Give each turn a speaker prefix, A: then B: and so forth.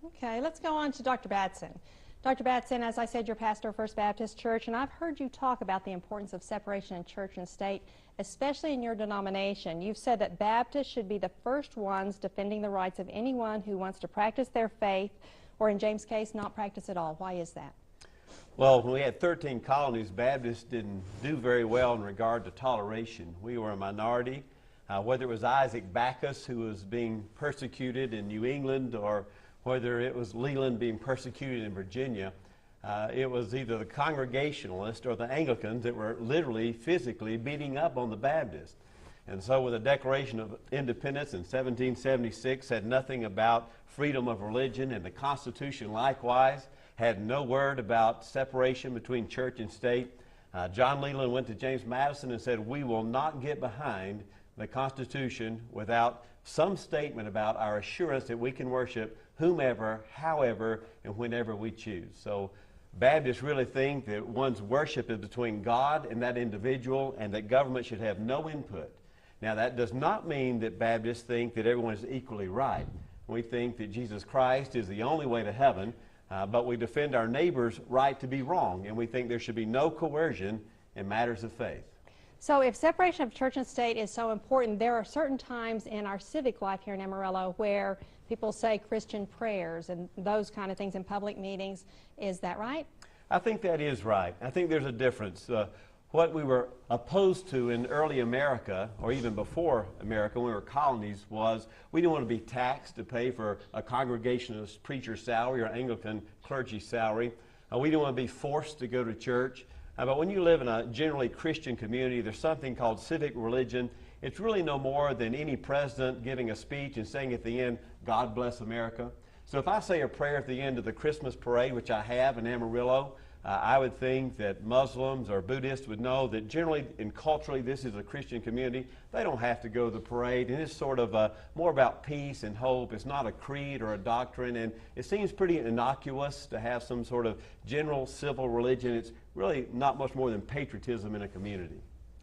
A: Okay, let's go on to Dr. Batson. Dr. Batson, as I said, you're pastor of First Baptist Church, and I've heard you talk about the importance of separation in church and state, especially in your denomination. You've said that Baptists should be the first ones defending the rights of anyone who wants to practice their faith, or in James' case, not practice at all. Why is that?
B: Well, when we had 13 colonies, Baptists didn't do very well in regard to toleration. We were a minority. Whether it was Isaac Backus, who was being persecuted in New England, or whether it was Leland being persecuted in Virginia, it was either the Congregationalists or the Anglicans that were literally, physically beating up on the Baptists. And so when the Declaration of Independence in 1776 said nothing about freedom of religion, and the Constitution likewise had no word about separation between church and state, John Leland went to James Madison and said, "We will not get behind the Constitution without some statement about our assurance that we can worship whomever, however, and whenever we choose." So Baptists really think that one's worship is between God and that individual, and that government should have no input. Now, that does not mean that Baptists think that everyone is equally right. We think that Jesus Christ is the only way to heaven, but we defend our neighbor's right to be wrong, and we think there should be no coercion in matters of faith.
A: So if separation of church and state is so important, there are certain times in our civic life here in Amarillo where people say Christian prayers and those kind of things in public meetings. Is that right?
B: I think that is right. I think there's a difference. What we were opposed to in early America, or even before America, when we were colonies, was we didn't want to be taxed to pay for a Congregationalist preacher's salary or Anglican clergy salary. We didn't want to be forced to go to church. But when you live in a generally Christian community, there's something called civic religion. It's really no more than any president giving a speech and saying at the end, "God bless America." So if I say a prayer at the end of the Christmas parade, which I have in Amarillo, I would think that Muslims or Buddhists would know that generally and culturally this is a Christian community. They don't have to go to the parade, and it's sort of more about peace and hope. It's not a creed or a doctrine, and it seems pretty innocuous to have some sort of general civil religion. It's really not much more than patriotism in a community.